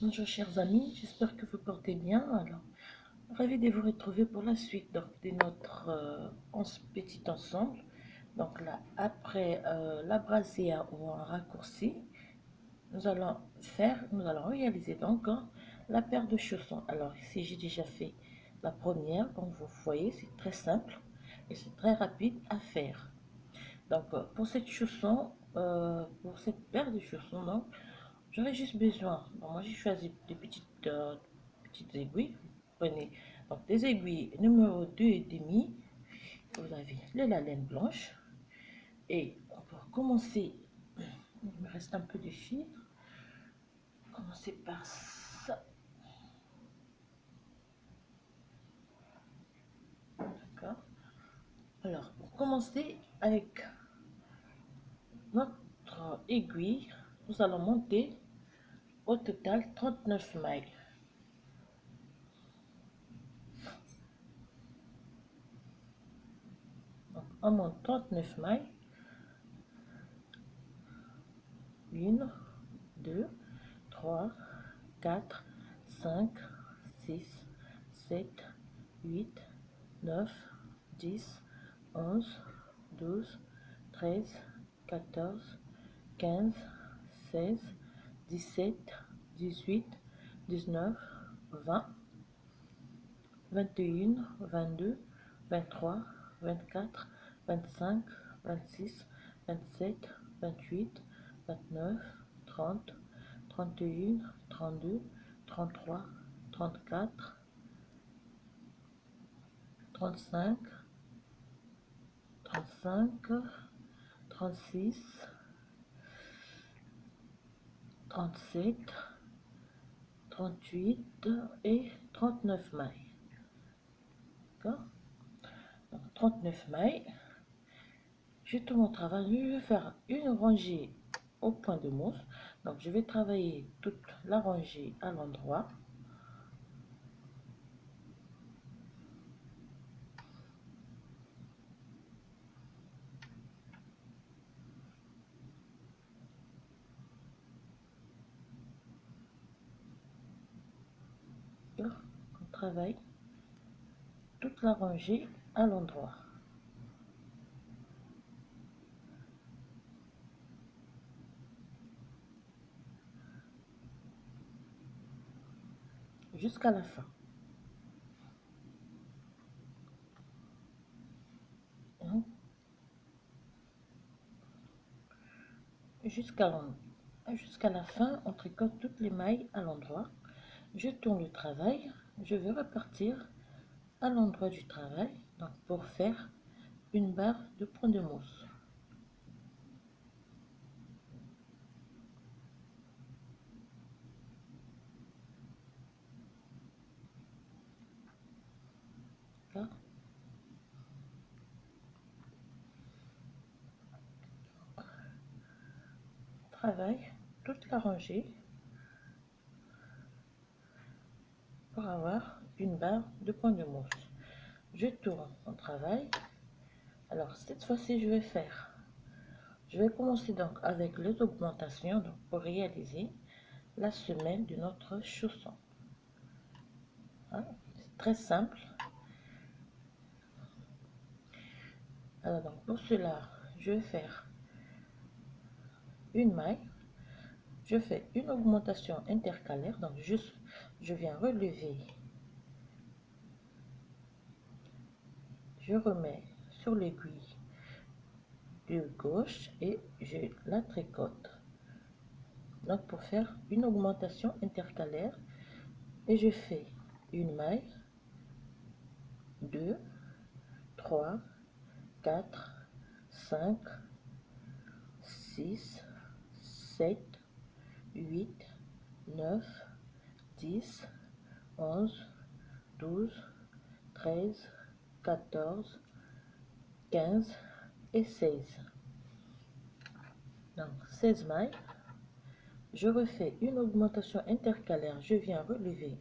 Bonjour chers amis, j'espère que vous portez bien. Alors, ravi de vous retrouver pour la suite de notre petit ensemble. Donc là, après la brassière ou un raccourci, nous allons réaliser donc la paire de chaussons. Alors ici, j'ai déjà fait la première, comme vous voyez, c'est très simple et c'est très rapide à faire. Donc pour pour cette paire de chaussons, donc, j'aurais juste besoin, bon, moi j'ai choisi des petites aiguilles. Vous prenez donc des aiguilles numéro 2 et demi. Vous avez la laine blanche. Et pour commencer, il me reste un peu de fil. Commencer par ça. D'accord. Alors, pour commencer avec notre aiguille, nous allons monter au total 39 mailles. Donc, on monte 39 mailles. 1, 2, 3, 4, 5, 6, 7, 8, 9, 10, 11, 12, 13, 14, 15, 16, 17, 18, 19, 20, 21, 22, 23, 24, 25, 26, 27, 28, 29, 30, 31, 32, 33, 34, 35, 35, 36, 37, 38 et 39 mailles. D'accord? 39 mailles. J'ai tout mon travail. Je vais faire une rangée au point de mousse. Donc je vais travailler toute la rangée à l'endroit. On travaille toute la rangée à l'endroit. Jusqu'à la fin. Jusqu'à la fin, on tricote toutes les mailles à l'endroit. Je tourne le travail. Je vais repartir à l'endroit du travail donc pour faire une barre de point de mousse. Travaille toute la rangée pour avoir une barre de point de mousse. Je tourne mon travail. Alors cette fois-ci, je vais commencer donc avec les augmentations donc pour réaliser la semelle de notre chausson. Hein? C'est très simple. Alors donc pour cela, je vais faire une maille. Je fais une augmentation intercalaire, donc je viens relever, je remets sur l'aiguille de gauche et je la tricote. Donc pour faire une augmentation intercalaire, et je fais une maille, 2, 3, 4, 5, 6, 7, 8, 9, 10, 11, 12, 13, 14, 15 et 16. Donc 16 mailles. Je refais une augmentation intercalaire. Je viens relever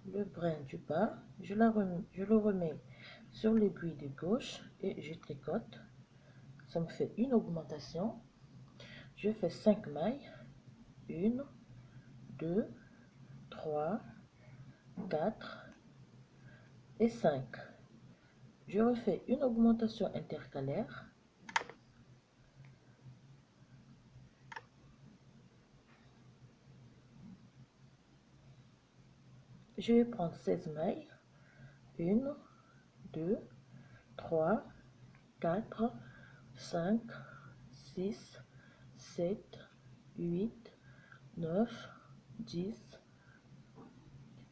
le brin du bas. Je le remets sur l'aiguille de gauche et je tricote. Ça me fait une augmentation. Je fais 5 mailles. 1, 2, 3, 4 et 5. Je refais une augmentation intercalaire. Je vais prendre 16 mailles. 1, 2, 3, 4, 5, 6, 7, 8, 9, 10,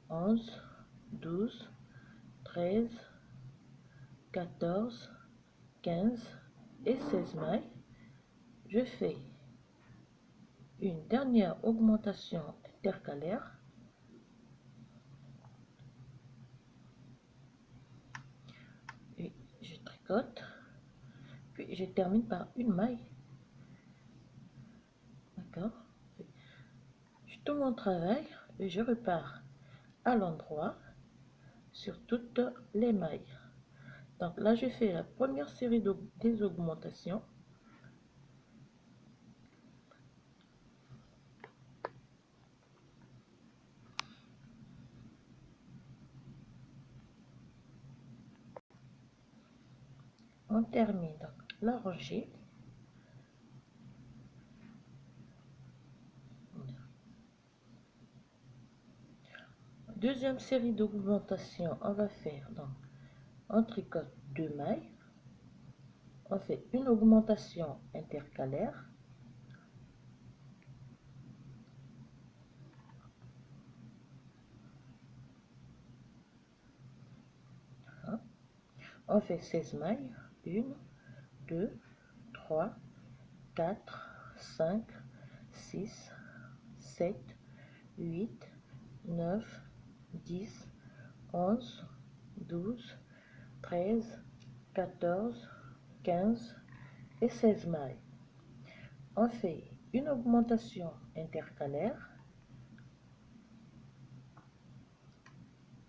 11, 12, 13, 14, 15 et 16 mailles. Je fais une dernière augmentation intercalaire. Et je tricote, puis je termine par une maille. D'accord? Je tourne mon travail et je repars à l'endroit sur toutes les mailles. Donc là, je fais la première série des augmentations. On termine donc la rangée. Deuxième série d'augmentation, on va faire donc on tricote 2 mailles, on fait une augmentation intercalaire, on fait 16 mailles, 1, 2, 3, 4, 5, 6, 7, 8, 9, 10, 11, 12, 13, 14, 15 et 16 mailles. On fait une augmentation intercalaire.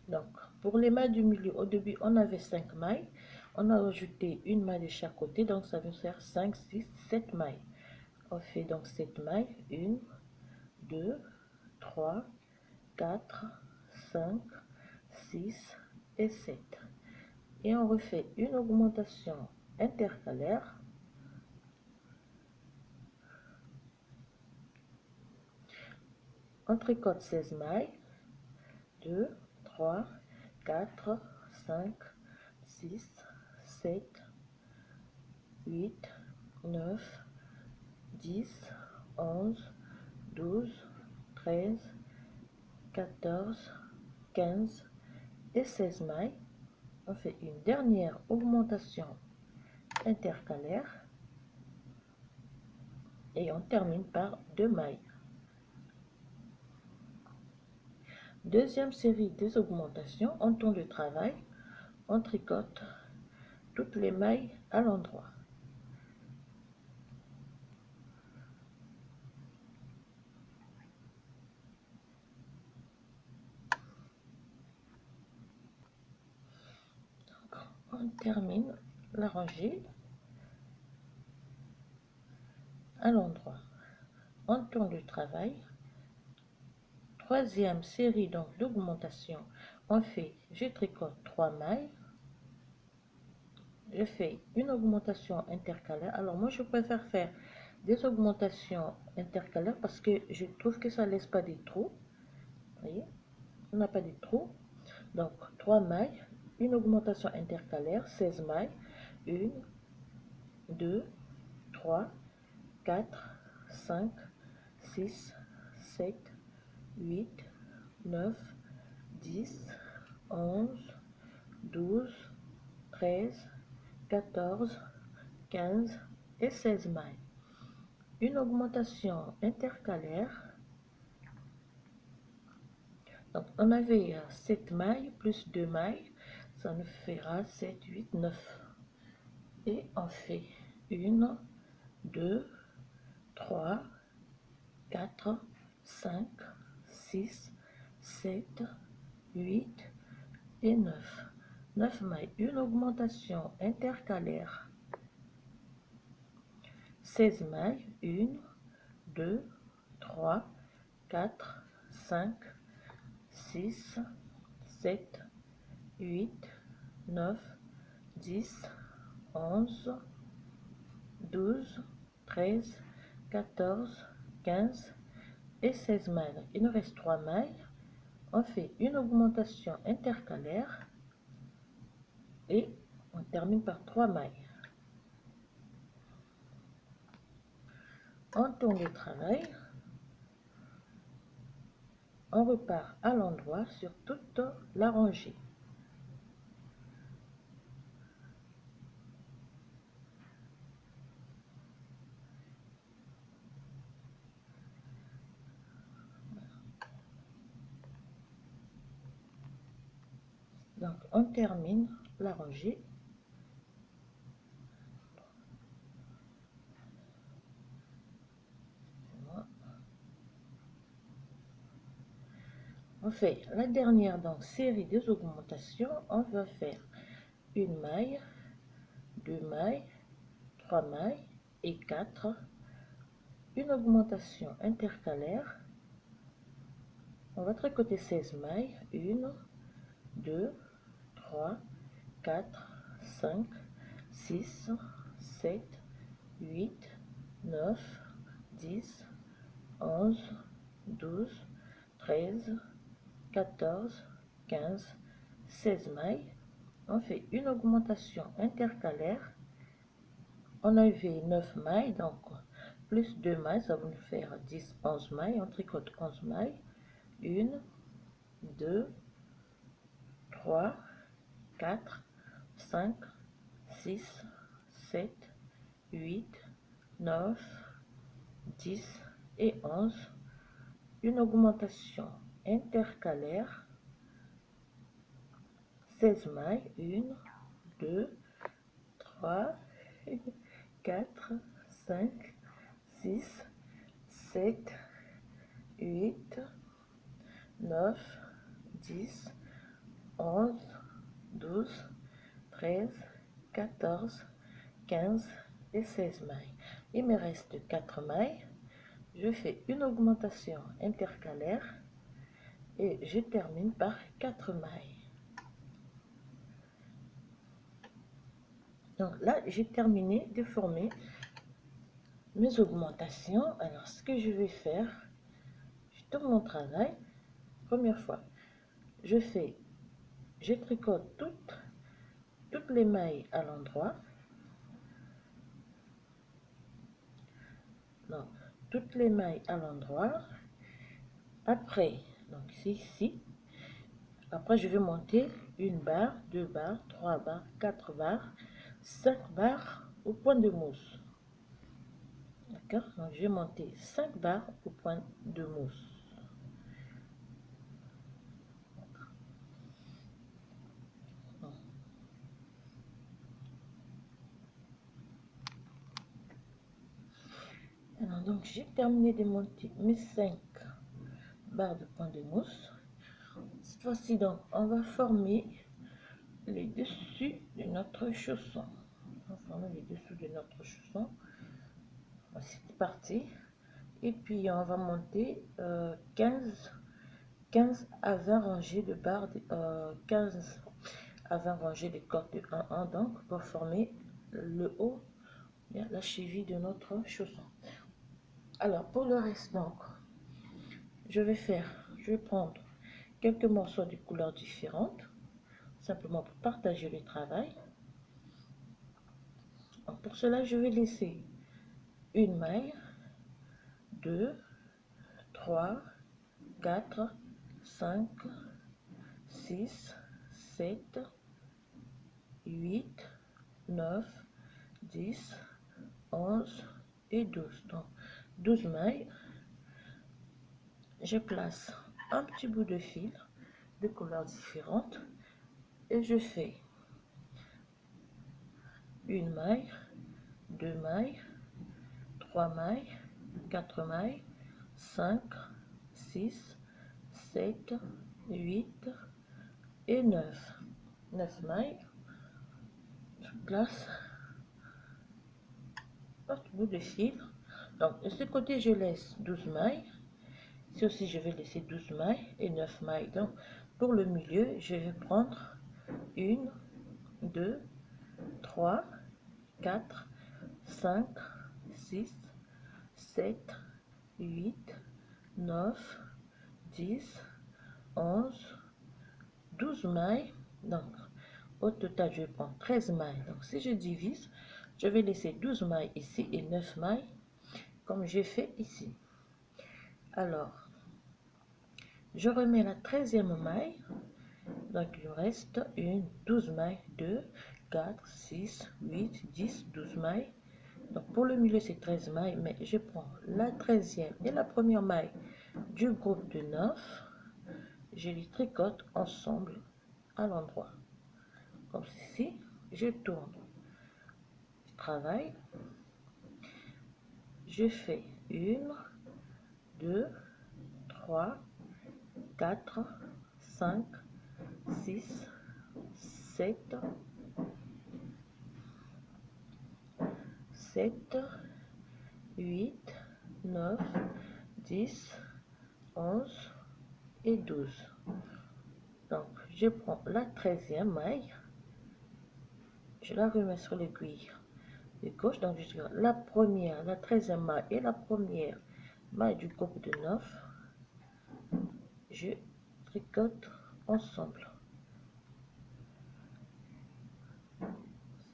Donc, pour les mailles du milieu, au début, on avait 5 mailles. On a rajouté une maille de chaque côté, donc ça veut faire 5, 6, 7 mailles. On fait donc 7 mailles. 1, 2, 3, 4, 5, 6 et 7. Et on refait une augmentation intercalaire. On tricote 16 mailles. 2, 3, 4, 5, 6, 7, 8, 9, 10, 11, 12, 13, 14, 15 et 16 mailles. On fait une dernière augmentation intercalaire et on termine par 2 mailles. Deuxième série des augmentations, on tourne le travail, on tricote toutes les mailles à l'endroit. On termine la rangée à l'endroit. On tourne le travail. Troisième série donc d'augmentation, on fait, je tricote 3 mailles, je fais une augmentation intercalaire. Alors moi je préfère faire des augmentations intercalaires parce que je trouve que ça laisse pas des trous. Vous voyez, on n'a pas de trous. Donc 3 mailles, une augmentation intercalaire, 16 mailles, 1, 2, 3, 4, 5, 6, 7, 8, 9, 10, 11, 12, 13, 14, 15 et 16 mailles. Une augmentation intercalaire. Donc on avait 7 mailles plus 2 mailles, ça nous fera 7, 8, 9. Et on fait 1, 2, 3, 4, 5, 6, 7, 8 et 9. 9 mailles, une augmentation intercalaire. 16 mailles, 1, 2, 3, 4, 5, 6, 7, 8, 9, 10, 11, 12, 13, 14, 15 et 16 mailles. Il nous reste 3 mailles. On fait une augmentation intercalaire et on termine par 3 mailles. On tourne le travail. On repart à l'endroit sur toute la rangée. Donc on termine la rangée. On fait la dernière donc série des augmentations. On va faire une maille, 2 mailles, 3 mailles et 4. Une augmentation intercalaire. On va tricoter 16 mailles. 1, 2, 3, 4, 5, 6, 7, 8, 9, 10, 11, 12, 13, 14, 15, 16 mailles. On fait une augmentation intercalaire. On a fait 9 mailles, donc plus 2 mailles, ça va nous faire 10, 11 mailles. On tricote 11 mailles. 1, 2, 3, 4, 5, 6, 7, 8, 9, 10 et 11. Une augmentation intercalaire. 16 mailles. 1, 2, 3, 4, 5, 6, 7, 8, 9, 10, 11, 12, 13, 14, 15 et 16 mailles. Il me reste 4 mailles. Je fais une augmentation intercalaire et je termine par 4 mailles. Donc là, j'ai terminé de former mes augmentations. Alors, ce que je vais faire, je tourne mon travail. Première fois, je tricote toutes les mailles à l'endroit. Donc, toutes les mailles à l'endroit. Après, donc c'est ici. Après, je vais monter une barre, 2 barres, 3 barres, 4 barres, 5 barres au point de mousse. D'accord? Donc, je vais monter 5 barres au point de mousse. Alors, donc, j'ai terminé de monter mes 5 barres de point de mousse. Cette fois-ci, donc, on va former les dessus de notre chausson. On va former les dessous de notre chausson. C'est parti. Et puis, on va monter 15 à 20 rangées de barres, 15 à 20 rangées de cordes de 1 1, donc, pour former le haut, la cheville de notre chausson. Alors, pour le reste, donc, je vais prendre quelques morceaux de couleurs différentes, simplement pour partager le travail. Donc, pour cela, je vais laisser une maille, 2, 3, 4, 5, 6, 7, 8, 9, 10, 11 et 12. Donc, 12 mailles. Je place un petit bout de fil de couleurs différentes et je fais une maille, 2 mailles, 3 mailles, 4 mailles, 5, 6, 7, 8 et 9. 9 mailles. Je place un petit bout de fil. Donc, de ce côté, je laisse 12 mailles. Ici aussi, je vais laisser 12 mailles et 9 mailles. Donc, pour le milieu, je vais prendre 1, 2, 3, 4, 5, 6, 7, 8, 9, 10, 11, 12 mailles. Donc, au total, je vais prendre 13 mailles. Donc, si je divise, je vais laisser 12 mailles ici et 9 mailles, comme j'ai fait ici. Alors, je remets la 13e maille. Donc, il me reste 12 mailles, 2, 4, 6, 8, 10, 12 mailles. Donc, pour le milieu, c'est 13 mailles, mais je prends la 13e et la première maille du groupe de 9. Je les tricote ensemble à l'endroit. Comme ceci, je tourne. Je travaille. Je fais 1, 2, 3, 4, 5, 6, 7, 8, 9, 10, 11 et 12. Donc, je prends la 13e maille, je la remets sur l'aiguille de gauche. Donc, je tire la première, la 13e maille et la première maille du groupe de 9. Je tricote ensemble.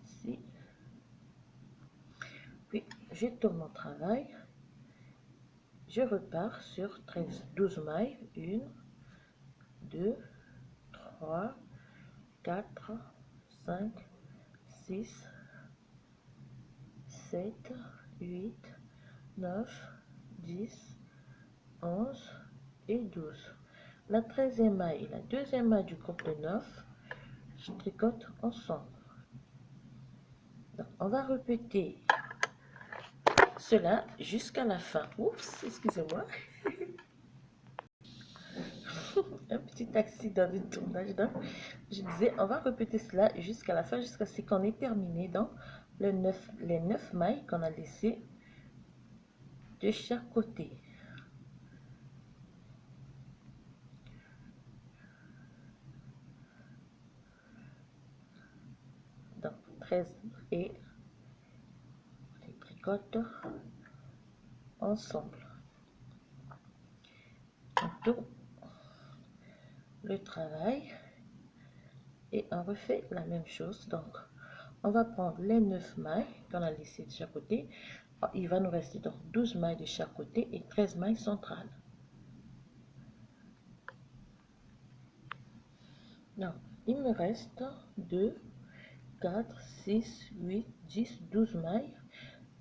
Ici. Puis, je tourne mon travail. Je repars sur 12 mailles. 1, 2, 3, 4, 5, 6, 7, 8, 9, 10, 11 et 12. La 13e maille et la deuxième maille du groupe de 9, je tricote ensemble. Donc, on va répéter cela jusqu'à la fin. Oups, excusez-moi. Un petit accident de tournage. Donc, je disais, on va répéter cela jusqu'à la fin, jusqu'à ce qu'on ait terminé donc les 9 mailles qu'on a laissées de chaque côté. Donc, 13 et les tricote ensemble. On tourne le travail et on refait la même chose. Donc, on va prendre les 9 mailles qu'on a laissées de chaque côté. Il va nous rester donc 12 mailles de chaque côté et 13 mailles centrales. Donc, il me reste 2, 4, 6, 8, 10, 12 mailles.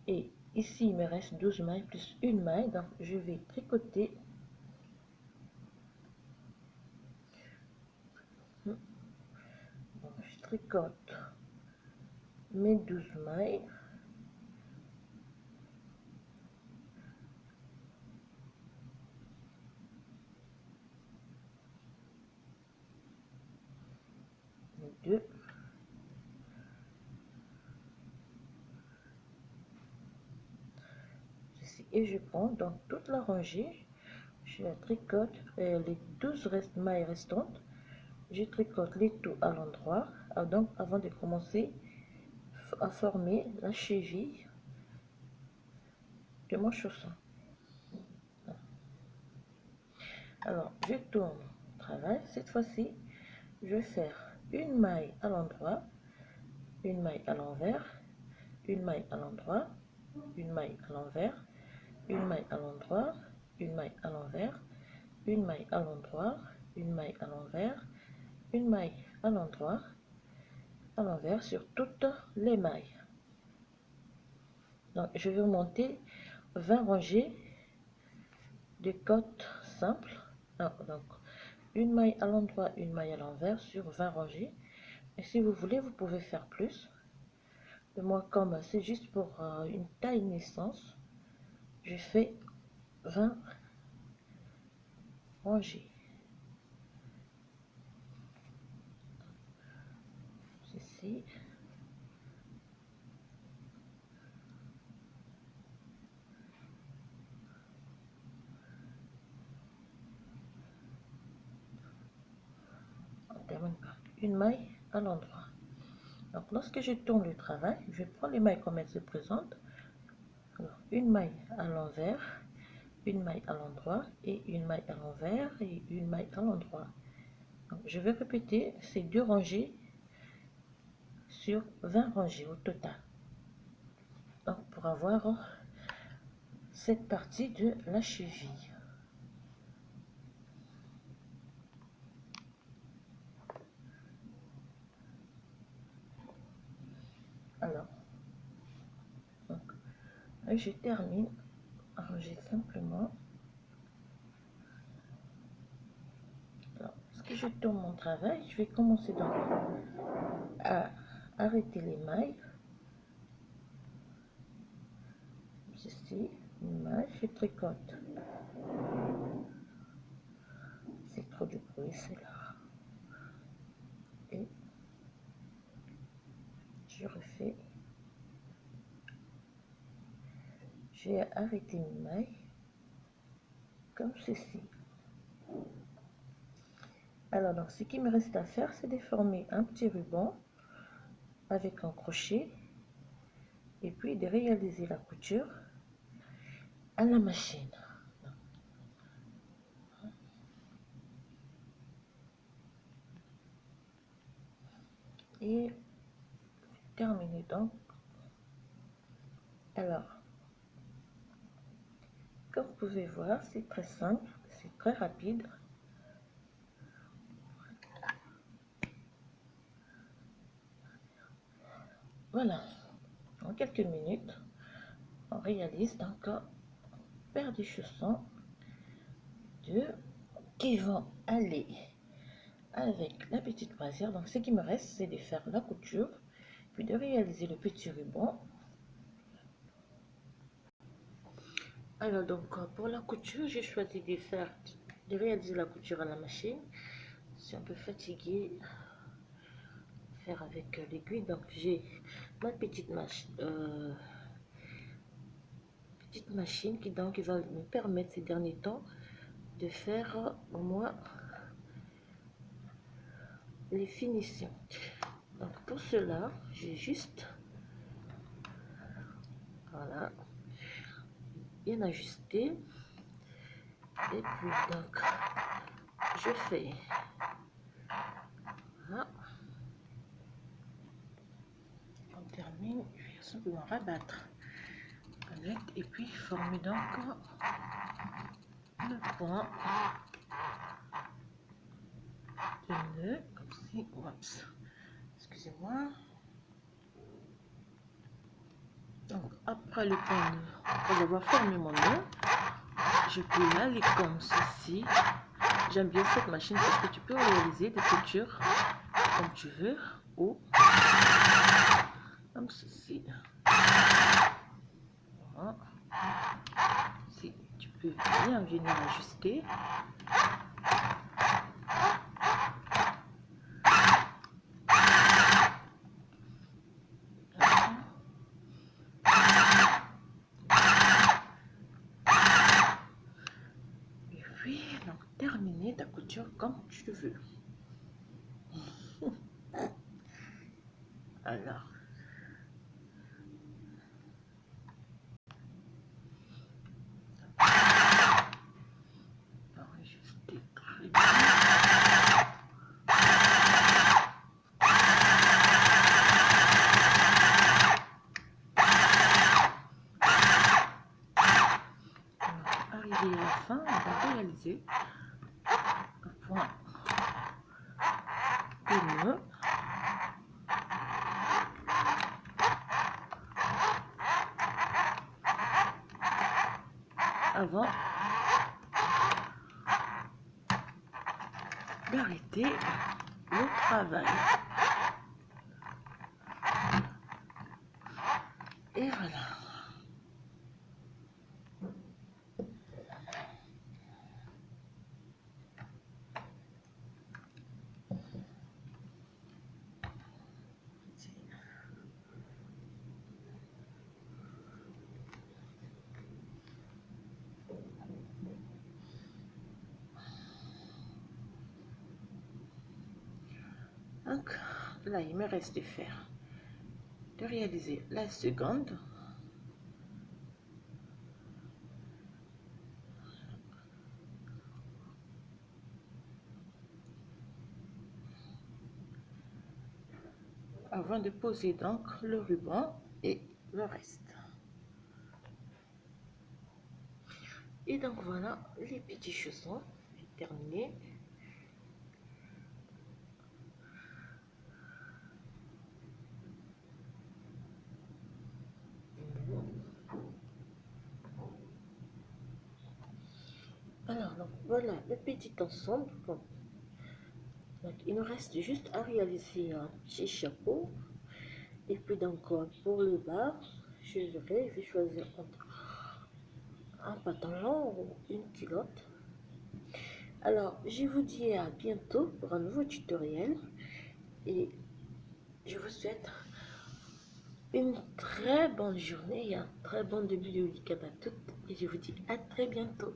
Et ici, il me reste 12 mailles plus une maille. Donc, je vais tricoter. Donc, je tricote mes 12 mailles. Les deux. Et je prends donc toute la rangée. Je la tricote les 12 mailles restantes. Je tricote les tout à l'endroit. Donc, avant de commencer à former la cheville de mon chausson. Alors, je tourne le travail. Cette fois-ci, je vais faire une maille à l'endroit, une maille à l'envers, une maille à l'endroit, une maille à l'envers, une maille à l'endroit, une maille à l'envers, une maille à l'endroit, une maille à l'envers, une maille à l'endroit, à l'envers sur toutes les mailles. Donc, je vais monter 20 rangées de côtes simples. Donc, une maille à l'endroit, une maille à l'envers sur 20 rangées. Et si vous voulez, vous pouvez faire plus. Mais moi, comme c'est juste pour une taille naissance, je fais 20 rangées. Ceci. termine par une maille à l'endroit. Donc lorsque je tourne le travail, je prends les mailles comme elles se présentent. Alors, une maille à l'envers, une maille à l'endroit et une maille à l'envers et une maille à l'endroit. Je vais répéter ces 2 rangées sur 20 rangées au total. Donc pour avoir cette partie de la cheville. Alors, donc, je termine à ranger simplement. Alors, lorsque je tourne mon travail, je vais commencer donc à arrêter les mailles. Ceci, une maille, je tricote. C'est trop de bruit, c'est là. Et je refais. J'ai arrêté une maille comme ceci. Alors, donc, ce qui me reste à faire, c'est de former un petit ruban avec un crochet et puis de réaliser la couture à la machine. Et terminer donc. Alors, comme vous pouvez voir, c'est très simple, c'est très rapide. Voilà, en quelques minutes, on réalise donc une paire de chaussons qui vont aller avec la petite brassière. Donc ce qui me reste, c'est de faire la couture, puis de réaliser le petit ruban. Alors donc pour la couture, j'ai choisi de réaliser la couture à la machine. Je suis un peu fatiguée faire avec l'aiguille, donc j'ai ma petite machine qui donc va me permettre ces derniers temps de faire au moins les finitions. Donc pour cela, j'ai juste voilà bien ajusté et puis donc je fais voilà. On termine, je vais simplement rabattre avec et puis former donc le point de nœud comme si, oups, excusez-moi. Donc après le point nœud, après avoir formé mon nœud, je peux aller comme ceci. J'aime bien cette machine parce que tu peux réaliser des coutures comme tu veux ou comme ceci. Voilà. Si tu peux bien venir ajuster. Et puis, donc, terminer ta couture comme tu veux. Alors, ajuster très bien. Arrivé à la fin, on va réaliser un point de nœud. Avant d'arrêter le travail. Et voilà. Donc là, il me reste de réaliser la seconde. Avant de poser donc le ruban et le reste. Et donc voilà, les petits chaussons terminés. Alors donc voilà le petit ensemble. Donc il nous reste juste à réaliser un petit chapeau. Et puis donc pour le bas, je vais choisir entre un pantalon ou une culotte. Alors je vous dis à bientôt pour un nouveau tutoriel et je vous souhaite une très bonne journée et un très bon début de week-end à toutes et je vous dis à très bientôt.